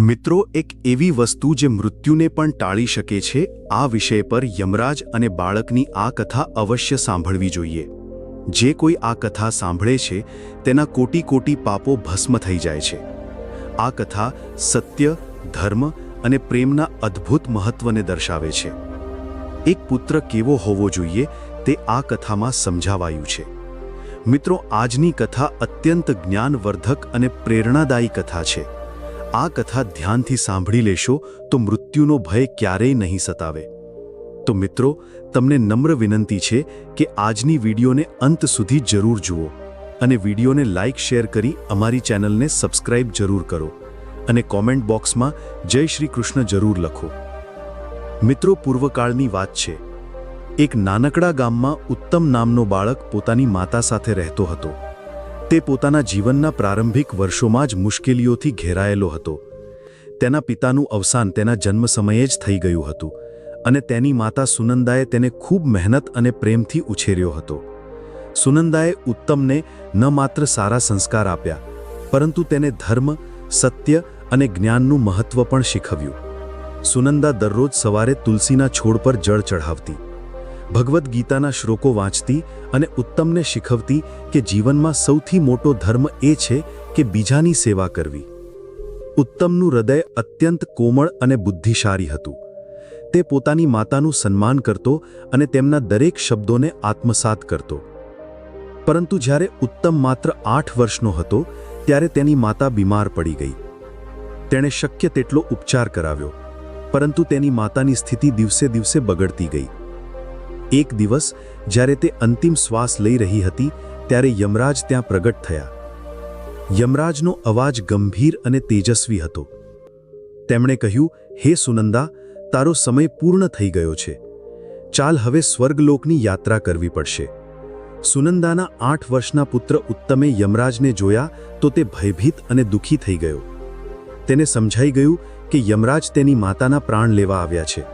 મિત્રો, એક એવી વસ્તુ જે મૃત્યુને પણ ટાળી શકે છે, આ વિષય પર યમરાજ અને બાળકની આ કથા અવશ્ય સાંભળવી જોઈએ. જે કોઈ આ કથા સાંભળે છે તેના કોટી કોટી પાપો ભસ્મ થઈ જાય છે. આ કથા સત્ય, ધર્મ અને પ્રેમના અદ્ભુત મહત્વને દર્શાવે છે. એક પુત્ર કેવો હોવો જોઈએ તે આ કથામાં સમજાવાયું છે. મિત્રો, આજની કથા અત્યંત જ્ઞાનવર્ધક અને પ્રેરણાદાયી કથા છે. આ કથા ધ્યાનથી સાંભળી લેશો તો મૃત્યુનો ભય ક્યારેય નહીં સતાવે. તો મિત્રો, તમને નમ્ર વિનંતી છે કે આજની વિડીયોને અંત સુધી જરૂર જુઓ અને વિડીયોને લાઇક શેર કરી અમારી ચેનલને સબસ્ક્રાઇબ જરૂર કરો અને કોમેન્ટ બોક્સમાં જય શ્રી કૃષ્ણ જરૂર લખો. મિત્રો, પૂર્વકાળની વાત છે. એક નાનકડા ગામમાં ઉત્તમ નામનો બાળક પોતાની માતા સાથે રહેતો હતો. તે પોતાના જીવનના પ્રારંભિક વર્ષોમાં જ મુશ્કેલીઓથી ઘેરાયેલો હતો. તેના પિતાનું અવસાન તેના જન્મ સમયે જ થઈ ગયું હતું અને તેની માતા સુનંદાએ તેને ખૂબ મહેનત અને પ્રેમથી ઉછેર્યો હતો. સુનંદાએ ઉત્તમને ન માત્ર સારા સંસ્કાર આપ્યા, પરંતુ તેને ધર્મ, સત્ય અને જ્ઞાનનું મહત્વ પણ શીખવ્યું. સુનંદા દરરોજ સવારે તુલસીના છોડ પર જળ ચઢાવતી, ભગવદ્ ગીતાના શ્લોકો વાંચતી અને ઉત્તમને શીખવતી કે જીવનમાં સૌથી મોટો ધર્મ એ છે કે બીજાની સેવા કરવી. ઉત્તમનું હૃદય અત્યંત કોમળ અને બુદ્ધિશાળી હતું. તે પોતાની માતાનું સન્માન કરતો અને તેમના દરેક શબ્દોને આત્મસાત કરતો. પરંતુ જ્યારે ઉત્તમ માત્ર 8 વર્ષનો હતો ત્યારે તેની માતા બીમાર પડી ગઈ. તેણે શક્ય તેટલો ઉપચાર કરાવ્યો, પરંતુ તેની માતાની સ્થિતિ દિવસે દિવસે બગડતી ગઈ. એક દિવસ જ્યારે તે અંતિમ શ્વાસ લઈ રહી હતી ત્યારે યમરાજ ત્યાં પ્રગટ થયા. યમરાજનો અવાજ ગંભીર અને તેજસ્વી હતો. તેમણે કહ્યું, હે સુનંદા, તારો સમય પૂર્ણ થઈ ગયો છે. ચાલ હવે સ્વર્ગલોકની યાત્રા કરવી પડશે. સુનંદાના 8 વર્ષના પુત્ર ઉત્તમે યમરાજને જોયા તો તે ભયભીત અને દુઃખી થઈ ગયો. તેને સમજાઈ ગયું કે યમરાજ તેની માતાના પ્રાણ લેવા આવ્યા છે.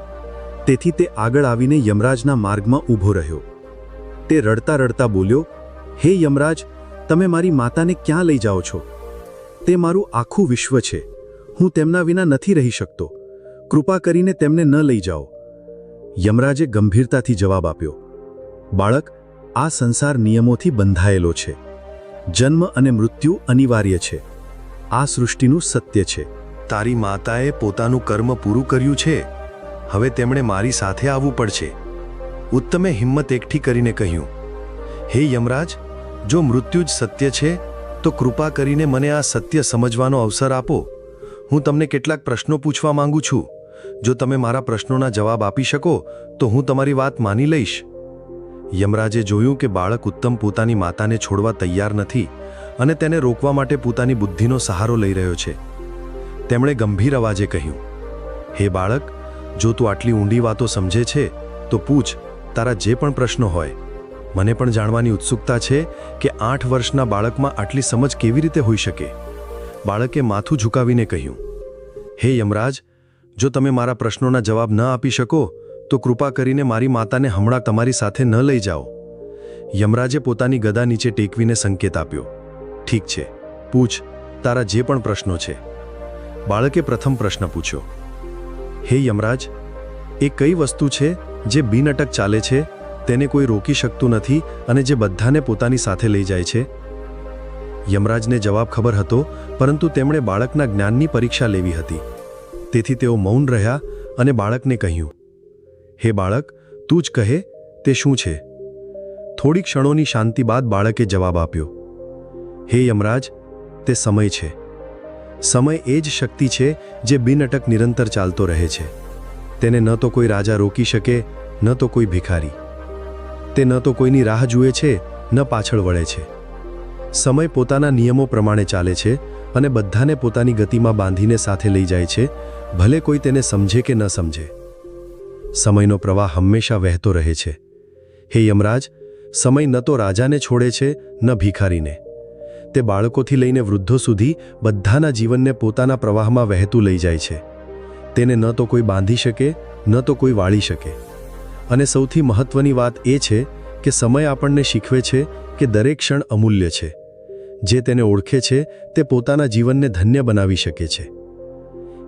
તેથી તે આગળ આવીને યમરાજના માર્ગમાં ઊભો રહ્યો. તે રડતા રડતા બોલ્યો, હે યમરાજ, તમે મારી માતાને ક્યાં લઈ જાઓ છો? તે મારું આખું વિશ્વ છે. હું તેમના વિના નથી રહી શકતો. કૃપા કરીને તેમને ન લઈ જાઓ. યમરાજે ગંભીરતાથી જવાબ આપ્યો, બાળક, આ સંસાર નિયમોથી બંધાયેલો છે. જન્મ અને મૃત્યુ અનિવાર્ય છે. આ સૃષ્ટિનું સત્ય છે. તારી માતાએ પોતાનું કર્મ પૂરું કર્યું છે. હવે તેમણે મારી સાથે આવવું પડશે. ઉત્તમે હિંમત એકઠી કરીને કહ્યું, હે યમરાજ, જો મૃત્યુ જ સત્ય છે તો કૃપા કરીને મને આ સત્ય સમજવાનો અવસર આપો. હું તમને કેટલાક પ્રશ્નો પૂછવા માંગુ છું. જો તમે મારા પ્રશ્નોના જવાબ આપી શકો તો હું તમારી વાત માની લઈશ. યમરાજે જોયું કે બાળક ઉત્તમ પોતાની માતાને છોડવા તૈયાર નથી અને તેને રોકવા માટે પોતાની બુદ્ધિનો સહારો લઈ રહ્યો છે. તેમણે ગંભીર અવાજે કહ્યું, હે બાળક, જો તું આટલી ઊંડી વાતો સમજે છે તો પૂછ, તારા જે પણ પ્રશ્નો હોય. મને પણ જાણવાની ઉત્સુકતા છે કે 8 વર્ષના બાળકમાં આટલી સમજ કેવી રીતે હોઈ શકે. બાળકે માથું ઝુકાવીને કહ્યું, હે યમરાજ, જો તમે મારા પ્રશ્નોના જવાબ ન આપી શકો તો કૃપા કરીને મારી માતાને હમણાં તમારી સાથે ન લઈ જાઓ. યમરાજે પોતાની ગદા નીચે ટેકવીને સંકેત આપ્યો, ઠીક છે, પૂછ, તારા જે પણ પ્રશ્નો છે. બાળકે પ્રથમ પ્રશ્ન પૂછ્યો, હે યમરાજ, એ કઈ વસ્તુ છે જે બિનઅટક ચાલે છે, તેને કોઈ રોકી શકતું નથી અને જે બધાને પોતાની સાથે લઈ જાય છે? યમરાજને જવાબ ખબર હતો, પરંતુ તેમણે બાળકના જ્ઞાનની પરીક્ષા લેવી હતી. તેથી તેઓ મૌન રહ્યા અને બાળકને કહ્યું, હે બાળક, તું જ કહે, તે શું છે? થોડી ક્ષણોની શાંતિ બાદ બાળકે જવાબ આપ્યો, હે યમરાજ, તે સમય છે. સમય એ જ શક્તિ છે જે બિનઅટક નિરંતર ચાલતો રહે છે. તેને ન તો કોઈ રાજા રોકી શકે, ન તો કોઈ ભિખારી. તે ન તો કોઈની રાહ જુએ છે, ન પાછળ વળે છે. સમય પોતાના નિયમો પ્રમાણે ચાલે છે અને બધાને પોતાની ગતિમાં બાંધીને સાથે લઈ જાય છે, ભલે કોઈ તેને સમજે કે ન સમજે. સમયનો પ્રવાહ હંમેશા વહેતો રહે છે. હે યમરાજ, સમય ન તો રાજાને છોડે છે, ન ભિખારીને. તે બાળકોથી લઈને વૃદ્ધો સુધી બધાના જીવનને પોતાના પ્રવાહમાં વહેતું લઈ જાય છે. તેને ન તો કોઈ બાંધી શકે, ન તો કોઈ વાળી શકે. અને સૌથી મહત્વની વાત એ છે કે સમય આપણને શીખવે છે કે દરેક ક્ષણ અમૂલ્ય છે. જે તેને ઓળખે છે તે પોતાના જીવનને ધન્ય બનાવી શકે છે.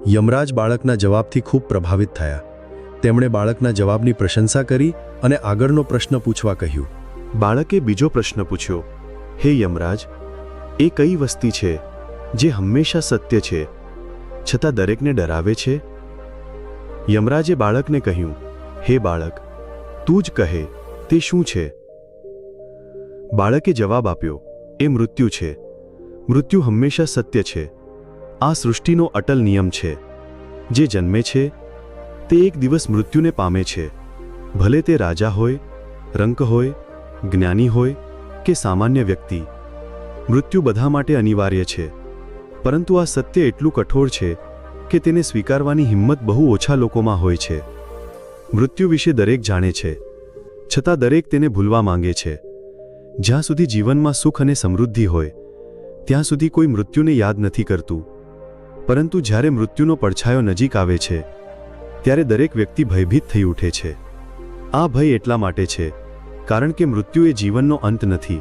યમરાજ બાળકના જવાબથી ખૂબ પ્રભાવિત થયા. તેમણે બાળકના જવાબની પ્રશંસા કરી અને આગળનો પ્રશ્ન પૂછવા કહ્યું. બાળકે બીજો પ્રશ્ન પૂછ્યો, હે યમરાજ, એ કઈ વસ્તી છે જે હંમેશા સત્ય છે છતાં દરેકને ડરાવે છે? યમરાજે બાળકને કહ્યું, હે બાળક, તું જ કહે, તે શું છે? બાળકે જવાબ આપ્યો, એ મૃત્યુ છે. મૃત્યુ હંમેશા સત્ય છે. આ સૃષ્ટિનો અટલ નિયમ છે. જે જન્મે છે તે એક દિવસ મૃત્યુને પામે છે. ભલે તે રાજા હોય, રંક હોય, જ્ઞાની હોય કે સામાન્ય વ્યક્તિ. મૃત્યુ બધા માટે અનિવાર્ય છે. પરંતુ આ સત્ય એટલું કઠોર છે કે તેને સ્વીકારવાની હિંમત બહુ ઓછા લોકોમાં હોય છે. મૃત્યુ વિશે દરેક જાણે છે, છતાં દરેક તેને ભૂલવા માંગે છે. જ્યાં સુધી જીવનમાં સુખ અને સમૃદ્ધિ હોય ત્યાં સુધી કોઈ મૃત્યુને યાદ નથી કરતું. પરંતુ જ્યારે મૃત્યુનો પડછાયો નજીક આવે છે ત્યારે દરેક વ્યક્તિ ભયભીત થઈ ઉઠે છે. આ ભય એટલા માટે છે કારણ કે મૃત્યુ એ જીવનનો અંત નથી,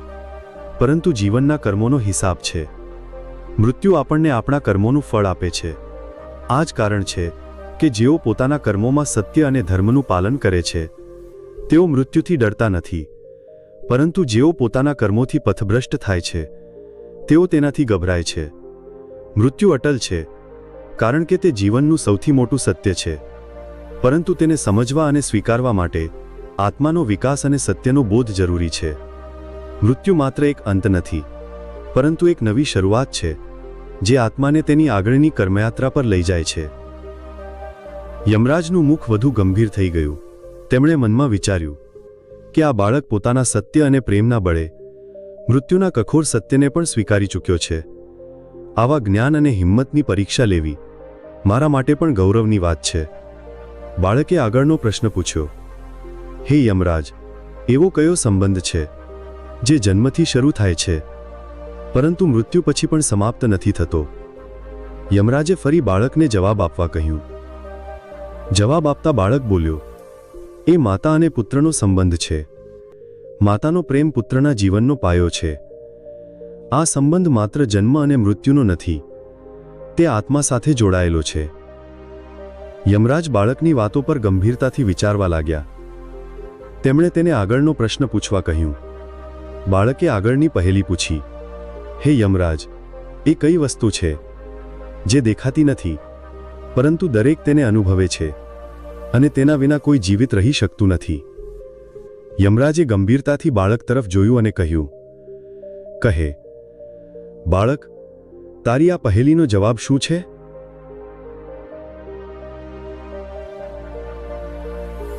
પરંતુ જીવનના કર્મોનો હિસાબ છે. મૃત્યુ આપણને આપણા કર્મોનું ફળ આપે છે. આ જ કારણ છે કે જેઓ પોતાના કર્મોમાં સત્ય અને ધર્મનું પાલન કરે છે તેઓ મૃત્યુથી ડરતા નથી, પરંતુ જેઓ પોતાના કર્મોથી પથભ્રષ્ટ થાય છે તેઓ તેનાથી ગભરાય છે. મૃત્યુ અટલ છે કારણ કે તે જીવનનું સૌથી મોટું સત્ય છે, પરંતુ તેને સમજવા અને સ્વીકારવા માટે આત્માનો વિકાસ અને સત્યનો બોધ જરૂરી છે. મૃત્યુ માત્ર એક અંત નથી, પરંતુ એક નવી શરૂઆત છે જે આત્માને તેની આગળની કર્મયાત્રા પર લઈ જાય છે. યમરાજનું મુખ વધુ ગંભીર થઈ ગયું. તેમણે મનમાં વિચાર્યું કે આ બાળક પોતાના સત્ય અને પ્રેમના બળે મૃત્યુના કઠોર સત્યને પણ સ્વીકારી ચૂક્યો છે. આવા જ્ઞાન અને હિંમતની પરીક્ષા લેવી મારા માટે પણ ગૌરવની વાત છે. બાળકે આગળનો પ્રશ્ન પૂછ્યો, હે યમરાજ, એવો કયો સંબંધ છે જે જન્મથી શરૂ થાય છે પરંતુ મૃત્યુ પછી પણ સમાપ્ત નથી થતો? યમરાજે ફરી બાળકને જવાબ આપવા કહ્યું. જવાબ આપતા બાળક બોલ્યો, એ માતા અને પુત્રનો સંબંધ છે. માતાનો પ્રેમ પુત્રના જીવનનો પાયો છે. આ સંબંધ માત્ર જન્મ અને મૃત્યુનો નથી, તે આત્મા સાથે જોડાયેલો છે. યમરાજ બાળકની વાતો પર ગંભીરતાથી વિચારવા લાગ્યા. તેમણે તેને આગળનો પ્રશ્ન પૂછવા કહ્યું. બાળકે આગળની પહેલી પૂછી, હે યમરાજ, એ કઈ વસ્તુ છે જે દેખાતી નથી પરંતુ દરેક તેને અનુભવે છે અને તેના વિના કોઈ જીવિત રહી શકતું નથી? યમરાજે ગંભીરતાથી બાળક તરફ જોયું અને કહ્યું, કહે, બાળક, તારી આ પહેલીનો જવાબ શું છે?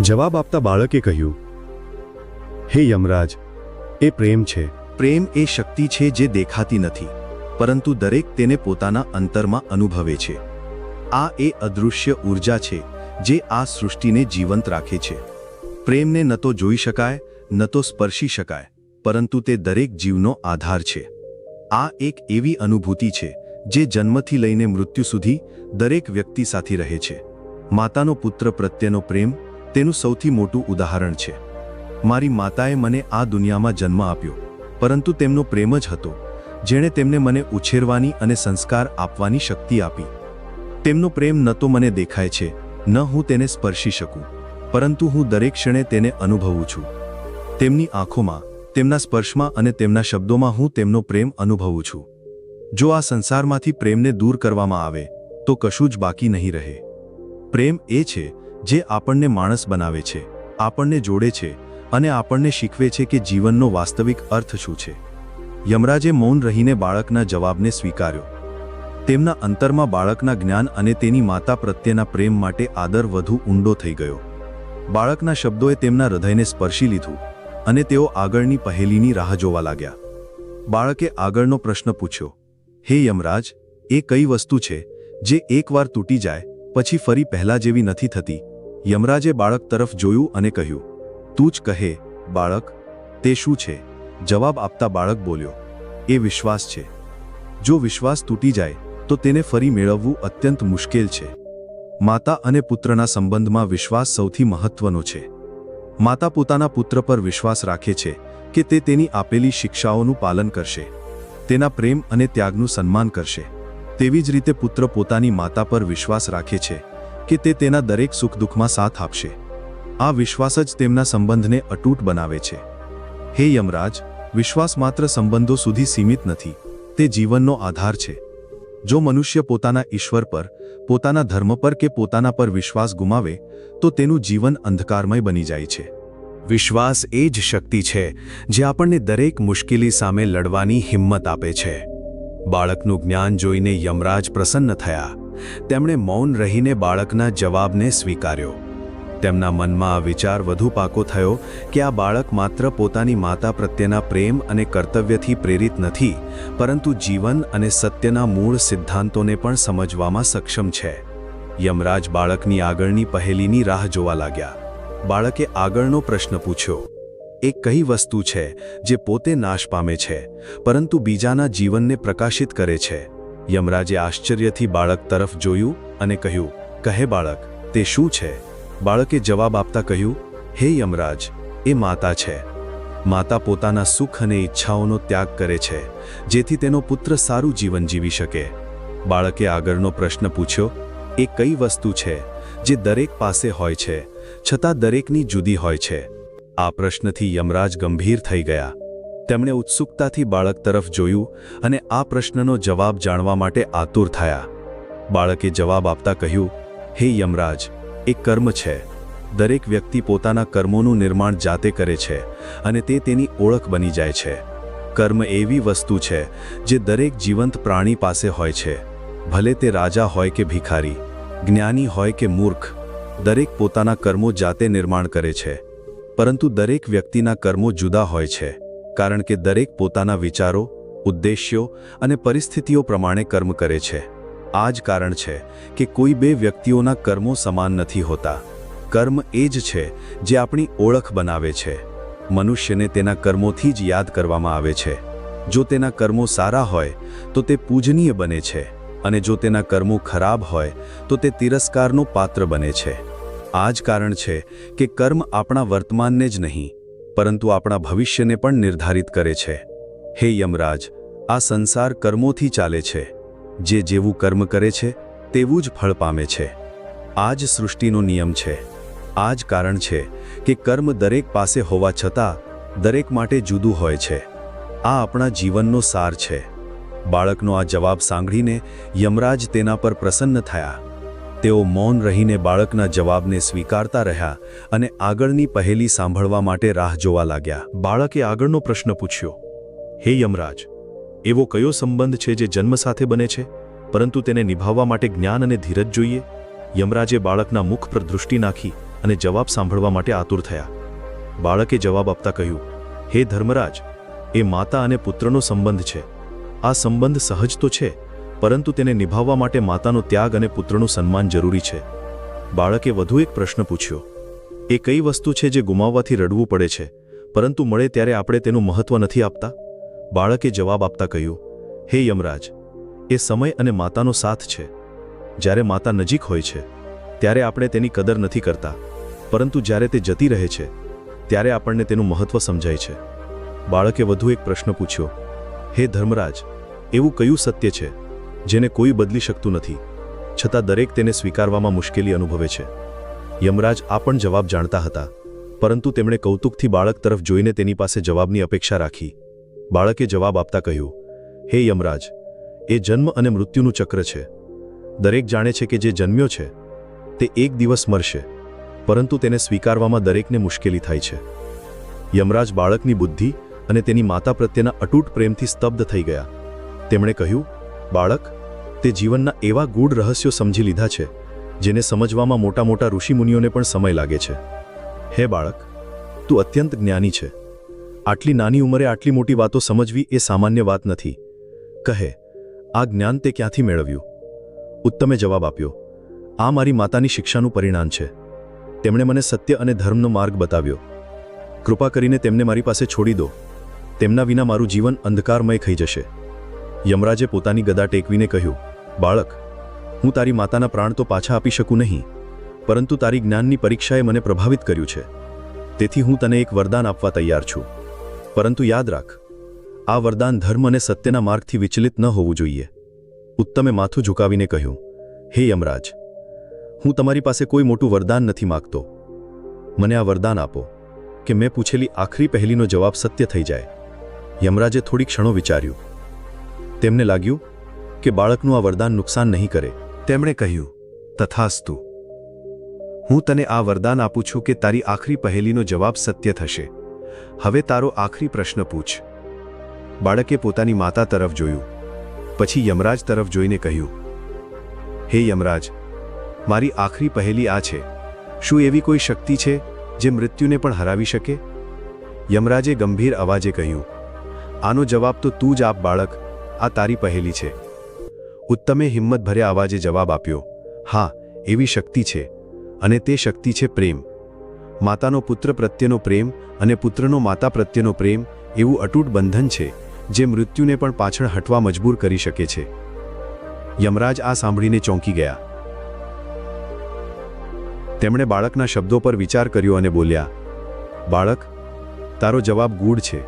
જવાબ આપતા બાળકે કહ્યું, હે યમરાજ, એ પ્રેમ છે. પ્રેમ એ શક્તિ છે જે દેખાતી નથી, પરંતુ દરેક તેને પોતાના અંતરમાં અનુભવે છે. આ એ અદૃશ્ય ઊર્જા છે જે આ સૃષ્ટિને જીવંત રાખે છે. પ્રેમને ન તો જોઈ શકાય, ન તો સ્પર્શી શકાય, પરંતુ તે દરેક જીવનો આધાર છે. આ એક એવી અનુભૂતિ છે જે જન્મથી લઈને મૃત્યુ સુધી દરેક વ્યક્તિ સાથે રહે છે. માતાનો પુત્ર પ્રત્યેનો પ્રેમ તેનું સૌથી મોટું ઉદાહરણ છે. મારી માતાએ મને આ દુનિયામાં જન્મ આપ્યો, પરંતુ તેમનો પ્રેમ જ હતો જેણે તેમને મને ઉછેરવાની અને સંસ્કાર આપવાની શક્તિ આપી. તેમનો પ્રેમ ન તો મને દેખાય છે, ન હું તેને સ્પર્શી શકું, પરંતુ હું દરેક ક્ષણે તેને અનુભવું છું. તેમની આંખોમાં, તેમના સ્પર્શમાં અને તેમના શબ્દોમાં હું તેમનો પ્રેમ અનુભવું છું. જો આ સંસારમાંથી પ્રેમને દૂર કરવામાં આવે તો કશું જ બાકી નહીં રહે. પ્રેમ એ છે જે આપણને માણસ બનાવે છે, આપણને જોડે છે અને આપણને શીખવે છે કે જીવનનો વાસ્તવિક અર્થ શું છે. યમરાજે મૌન રહીને બાળકના જવાબને સ્વીકાર્યો. તેમના અંતરમાં બાળકના જ્ઞાન અને તેની માતા પ્રત્યેના પ્રેમ માટે આદર વધુ ઊંડો થઈ ગયો. બાળકના શબ્દોએ તેમના હૃદયને સ્પર્શી લીધું અને તેઓ આગળની પહેલીની રાહ જોવા લાગ્યા. બાળકે આગળનો પ્રશ્ન પૂછ્યો, હે યમરાજ, એ કઈ વસ્તુ છે જે એકવાર તૂટી જાય પછી ફરી પહેલા જેવી નથી થતી? યમરાજે બાળક તરફ જોયું અને કહ્યું, તું જ કહે બાળક, તે શું છે? જવાબ આપતા બાળક બોલ્યો, એ વિશ્વાસ છે. જો વિશ્વાસ તૂટી જાય તો તેને ફરી મેળવવું અત્યંત મુશ્કેલ છે. માતા અને પુત્રના સંબંધમાં વિશ્વાસ સૌથી મહત્વનો છે. માતા પોતાના પુત્ર પર વિશ્વાસ રાખે છે કે તે તેની આપેલી શિક્ષાઓનું પાલન કરશે, તેના પ્રેમ અને ત્યાગનું સન્માન કરશે. તેવી જ રીતે પુત્ર પોતાની માતા પર વિશ્વાસ રાખે છે કે તે તેના દરેક સુખ દુઃખમાં સાથ આપશે. આ વિશ્વાસ જ તેમના સંબંધને અતૂટ બનાવે છે. હે યમરાજ, વિશ્વાસ માત્ર સંબંધો સુધી સીમિત નથી, તે જીવનનો આધાર છે. જો મનુષ્ય પોતાના ઈશ્વર પર, પોતાના ધર્મ પર કે પોતાના પર વિશ્વાસ ગુમાવે તો તેનું જીવન અંધકારમય બની જાય છે. વિશ્વાસ એ જ શક્તિ છે જે આપણને દરેક મુશ્કેલી સામે લડવાની હિંમત આપે છે. બાળકનું જ્ઞાન જોઈને યમરાજ પ્રસન્ન થયા. તેમણે મૌન રહીને બાળકના જવાબને સ્વીકાર્યો. તેમના મનમાં આ વિચાર વધુ પાકો થયો કે આ બાળક માત્ર પોતાની માતા પ્રત્યેના પ્રેમ અને કર્તવ્યથી પ્રેરિત નથી, પરંતુ જીવન અને સત્યના મૂળ સિદ્ધાંતોને પણ સમજવામાં સક્ષમ છે. યમરાજ બાળકની આગળની પહેલીની રાહ જોવા લાગ્યા. બાળકે આગળનો પ્રશ્ન પૂછ્યો, એ કઈ વસ્તુ છે જે પોતે નાશ પામે છે પરંતુ બીજાના જીવનને પ્રકાશિત કરે છે? યમરાજે આશ્ચર્યથી બાળક તરફ જોયું અને કહ્યું, કહે બાળક, તે શું છે? બાળકે જવાબ આપતા કહ્યું, હે યમરાજ, એ માતા છે. માતા પોતાના સુખ અને ઈચ્છાઓનો ત્યાગ કરે છે જેથી તેનો પુત્ર સારું જીવન જીવી શકે. બાળકે આગળનો પ્રશ્ન પૂછ્યો, એ કઈ વસ્તુ છે જે દરેક પાસે હોય છે છતાં દરેકની જુદી હોય છે? આ પ્રશ્નથી યમરાજ ગંભીર થઈ ગયા. તેમણે ઉત્સુકતાથી બાળક તરફ જોયું અને આ પ્રશ્નનો જવાબ જાણવા માટે આતુર થયા. બાળકે જવાબ આપતા કહ્યું, હે યમરાજ, એ કર્મ છે. દરેક વ્યક્તિ પોતાના કર્મોનું નિર્માણ જાતે કરે છે અને તે તેની ઓળખ બની જાય છે. કર્મ એવી વસ્તુ છે જે દરેક જીવંત પ્રાણી પાસે હોય છે, ભલે તે રાજા હોય કે ભિખારી, જ્ઞાની હોય કે મૂર્ખ. દરેક પોતાના કર્મો જાતે નિર્માણ કરે છે, પરંતુ દરેક વ્યક્તિના કર્મો જુદા હોય છે, કારણ કે દરેક પોતાના વિચારો, ઉદ્દેશ્યો અને પરિસ્થિતિઓ પ્રમાણે કર્મ કરે છે. આ જ કારણ છે કે કોઈ બે વ્યક્તિઓના કર્મો સમાન નથી હોતા. કર્મ એ જ છે જે આપણી ઓળખ બનાવે છે. મનુષ્યને તેના કર્મોથી જ યાદ કરવામાં આવે છે. જો તેના કર્મો સારા હોય તો તે પૂજનીય બને છે, અને જો તેના કર્મો ખરાબ હોય તો તે તિરસ્કારનો પાત્ર બને છે. આ જ કારણ છે કે કર્મ આપણા વર્તમાનને જ નહીં, પરંતુ આપણા ભવિષ્યને પણ નિર્ધારિત કરે છે. હે યમરાજ, આ સંસાર કર્મોથી ચાલે છે. જે જેવું કર્મ કરે છે તેવું જ ફળ પામે છે. આ જ સૃષ્ટિનો નિયમ છે. આ જ કારણ છે કે કર્મ દરેક પાસે હોવા છતાં દરેક માટે જુદું હોય છે. આ આપણા જીવનનો સાર છે. બાળકનો આ જવાબ સાંભળીને યમરાજ તેના પર પ્રસન્ન થયા. તેઓ મૌન રહીને બાળકના જવાબને સ્વીકારતા રહ્યા અને આગળની પહેલી સાંભળવા માટે રાહ જોવા લાગ્યા. બાળકે આગળનો પ્રશ્ન પૂછ્યો, હે યમરાજ, એવો કયો સંબંધ છે જે જન્મ સાથે બને છે પરંતુ તેને નિભાવવા માટે જ્ઞાન અને ધીરજ જોઈએ? યમરાજે બાળકના મુખ પર દૃષ્ટિ નાખી અને જવાબ સાંભળવા માટે આતુર થયા. બાળકે જવાબ આપતા કહ્યું, હે ધર્મરાજ, એ માતા અને પુત્રનો સંબંધ છે. આ સંબંધ સહજ તો છે, પરંતુ તેને નિભાવવા માટે માતાનો ત્યાગ અને પુત્રનું સન્માન જરૂરી છે. બાળકે વધુ એક પ્રશ્ન પૂછ્યો, એ કઈ વસ્તુ છે જે ગુમાવવાથી રડવું પડે છે પરંતુ મળે ત્યારે આપણે તેનું મહત્વ નથી આપતા? બાળકે જવાબ આપતા કહ્યું, હે યમરાજ, એ સમય અને માતાનો સાથ છે. જ્યારે માતા નજીક હોય છે ત્યારે આપણે તેની કદર નથી કરતા, પરંતુ જ્યારે તે જતી રહે છે ત્યારે આપણને તેનું મહત્વ સમજાય છે. બાળકે વધુ એક પ્રશ્ન પૂછ્યો, હે ધર્મરાજ, એવું કયું સત્ય છે જેને કોઈ બદલી શકતું નથી, છતાં દરેક તેને સ્વીકારવામાં મુશ્કેલી અનુભવે છે? યમરાજ આ પણ જવાબ જાણતા હતા, પરંતુ તેમણે કૌતુકથી બાળક તરફ જોઈને તેની પાસે જવાબની અપેક્ષા રાખી. બાળકે જવાબ આપતા કહ્યું, હે યમરાજ, એ જન્મ અને મૃત્યુનું ચક્ર છે. દરેક જાણે છે કે જે જન્મ્યો છે તે એક દિવસ મરશે, પરંતુ તેને સ્વીકારવામાં દરેકને મુશ્કેલી થાય છે. યમરાજ બાળકની બુદ્ધિ અને તેની માતા પ્રત્યેના અતૂટ પ્રેમથી સ્તબ્ધ થઈ ગયા. તેમણે કહ્યું, બાળક, તે જીવનના એવા ગૂઢ રહસ્યો સમજી લીધા છે જેને સમજવામાં મોટા મોટા ઋષિમુનિઓને પણ સમય લાગે છે. હે બાળક, તું અત્યંત જ્ઞાની છે. આટલી નાની ઉંમરે આટલી મોટી વાતો સમજવી એ સામાન્ય વાત નથી. કહે, આ જ્ઞાન તે ક્યાંથી મેળવ્યું? ઉત્તમે જવાબ આપ્યો, આ મારી માતાની શિક્ષાનું પરિણામ છે. તેમણે મને સત્ય અને ધર્મનો માર્ગ બતાવ્યો. કૃપા કરીને તેમને મારી પાસે છોડી દો. તેમના વિના મારું જીવન અંધકારમય થઈ જશે. યમરાજે પોતાની ગદા ટેકવીને કહ્યું, બાળક, હું તારી માતાના પ્રાણ તો પાછા આપી શકું નહીં, પરંતુ તારી જ્ઞાનની પરીક્ષાએ મને પ્રભાવિત કર્યું છે. તેથી હું તને એક વરદાન આપવા તૈયાર છું. પરંતુ યાદ રાખ, આ વરદાન ધર્મ અને સત્યના માર્ગથી વિચલિત ન હોવું જોઈએ. ઉત્તમે માથું ઝુકાવીને કહ્યું, હે યમરાજ, હું તમારી પાસે કોઈ મોટું વરદાન નથી માગતો. મને આ વરદાન આપો કે મેં પૂછેલી આખરી પહેલીનો જવાબ સત્ય થઈ જાય. યમરાજે થોડી ક્ષણો વિચાર્યું. તેમને લાગ્યું કે બાળકનું આ વરદાન નુકસાન નહીં કરે. તેમણે કહ્યું, તથાસ્તુ. હું તને આ વરદાન આપું છું કે તારી આખરી પહેલીનો જવાબ સત્ય થશે. હવે તારો આખરી પ્રશ્ન પૂછ. બાળકે પોતાની માતા તરફ જોયું, પછી યમરાજ તરફ જોઈને કહ્યું, હે યમરાજ, મારી આખરી પહેલી આ છે. શું એવી કોઈ શક્તિ છે જે મૃત્યુને પણ હરાવી શકે? યમરાજે ગંભીર અવાજે કહ્યું, આનો જવાબ તો તું જ આપ બાળક, આ તારી પહેલી છે. ઉત્તમે હિંમતભર્યા અવાજે જવાબ આપ્યો, હા, એવી શક્તિ છે, અને તે શક્તિ છે પ્રેમ. માતાનો પુત્ર પ્રત્યેનો પ્રેમ અને પુત્રનો માતા પ્રત્યેનો પ્રેમ એવું અતૂટ બંધન છે જે મૃત્યુને પણ પાછળ હટવા મજબૂર કરી શકે છે. યમરાજ આ સાંભળીને ચોંકી ગયા. તેમણે બાળકના શબ્દો પર વિચાર કર્યો અને બોલ્યા, બાળક, તારો જવાબ ગૂઢ છે.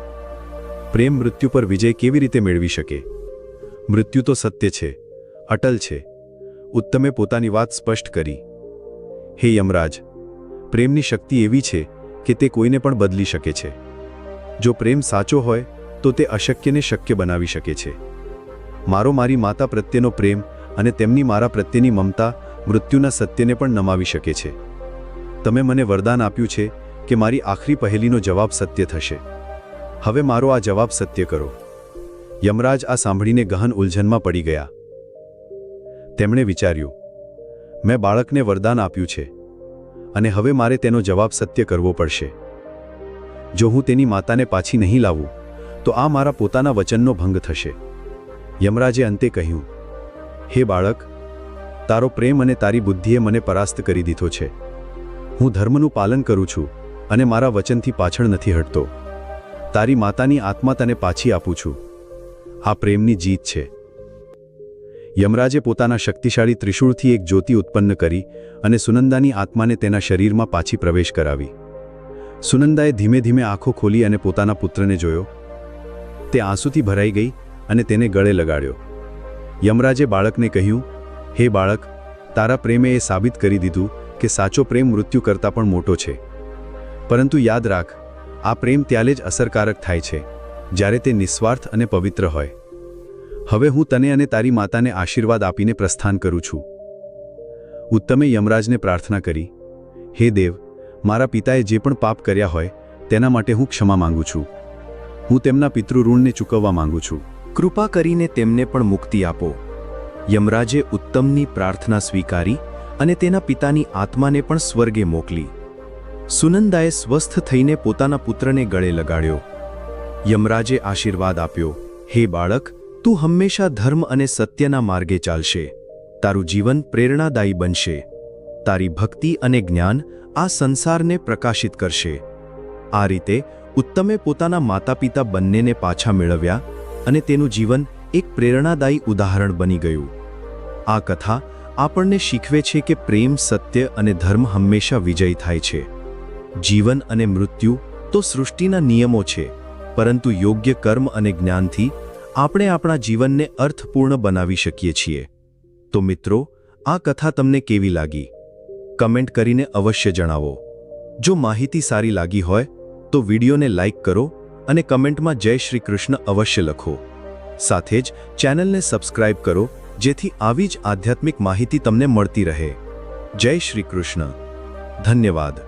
પ્રેમ મૃત્યુ પર વિજય કેવી રીતે મેળવી શકે? મૃત્યુ તો સત્ય છે, અટલ છે. ઉત્તમે પોતાની વાત સ્પષ્ટ કરી. હે યમરાજ, પ્રેમની શક્તિ એવી છે કે તે કોઈને પણ બદલી શકે છે. જો પ્રેમ સાચો હોય તો તે અશક્યને શક્ય બનાવી શકે છે. મારો મારી માતા પ્રત્યેનો પ્રેમ અને તેમની મારા પ્રત્યેની મમતા મૃત્યુના સત્યને પણ નમાવી શકે છે. તમે મને વરદાન આપ્યું છે કે મારી આખરી પહેલીનો જવાબ સત્ય થશે. હવે મારો આ જવાબ સત્ય કરો. યમરાજ આ સાંભળીને ગહન ઉલઝનમાં પડી ગયા. તેમણે વિચાર્યું, મેં બાળકને વરદાન આપ્યું છે અને હવે મારે તેનો જવાબ સત્ય કરવો પડશે. જો હું તેની માતાને પાછી નહીં લાવું તો આ મારા પોતાના વચનનો ભંગ થશે. યમરાજે અંતે કહ્યું, હે બાળક, તારો પ્રેમ અને તારી બુદ્ધિએ મને પરાસ્ત કરી દીધો છે. હું ધર્મનું પાલન કરું છું અને મારા વચનથી પાછળ નથી હટતો. તારી માતાની આત્મા તને પાછી આપું છું. આ પ્રેમની જીત છે. યમરાજે પોતાના શક્તિશાળી ત્રિશૂળથી એક જ્યોતિ ઉત્પન્ન કરી અને સુનંદાની આત્માને તેના શરીરમાં પાછી પ્રવેશ કરાવી. સુનંદાએ ધીમે ધીમે આંખો ખોલી અને પોતાના પુત્રને જોયો. તે આંસુથી ભરાઈ ગઈ અને તેને ગળે લગાડ્યો. યમરાજે બાળકને કહ્યું, હે બાળક, તારા પ્રેમે એ સાબિત કરી દીધું કે સાચો પ્રેમ મૃત્યુ કરતાં પણ મોટો છે. પરંતુ યાદ રાખ, આ પ્રેમ ત્યારે જ અસરકારક થાય છે જ્યારે તે નિસ્વાર્થ અને પવિત્ર હોય. હવે હું તને અને તારી માતાને આશીર્વાદ આપીને પ્રસ્થાન કરું છું. ઉત્તમે યમરાજને પ્રાર્થના કરી, હે દેવ, મારા પિતાએ જે પણ પાપ કર્યા હોય તેના માટે હું ક્ષમા માંગુ છું. હું તેમના પિતૃઋણને ચૂકવવા માંગુ છું. કૃપા કરીને તેમને પણ મુક્તિ આપો. યમરાજે ઉત્તમની પ્રાર્થના સ્વીકારી અને તેના પિતાની આત્માને પણ સ્વર્ગે મોકલી. સુનંદાએ સ્વસ્થ થઈને પોતાના પુત્રને ગળે લગાડ્યો. યમરાજે આશીર્વાદ આપ્યો, હે બાળક, તું હંમેશા ધર્મ અને સત્યના માર્ગે ચાલશે. તારું જીવન પ્રેરણાદાયી બનશે. તારી ભક્તિ અને જ્ઞાન આ સંસારને પ્રકાશિત કરશે. આ રીતે ઉત્તમે પોતાના માતા પિતા બંનેને પાછા મેળવ્યા અને તેનું જીવન એક પ્રેરણાદાયી ઉદાહરણ બની ગયું. આ કથા આપણને શીખવે છે કે પ્રેમ, સત્ય અને ધર્મ હંમેશા વિજયી થાય છે. જીવન અને મૃત્યુ તો સૃષ્ટિના નિયમો છે, પરંતુ યોગ્ય કર્મ અને જ્ઞાનથી આપણે આપણા જીવનને અર્થપૂર્ણ બનાવી શકીએ છીએ. તો મિત્રો, આ કથા તમને કેવી લાગી? કમેન્ટ કરીને અવશ્ય જણાવો. જો માહિતી સારી લાગી હોય તો વિડીયોને લાઇક કરો અને કમેન્ટમાં જય શ્રી કૃષ્ણ અવશ્ય લખો. સાથે જ ચેનલને સબસ્ક્રાઇબ કરો જેથી આવી જ આધ્યાત્મિક માહિતી તમને મળતી રહે. જય શ્રી કૃષ્ણ. ધન્યવાદ.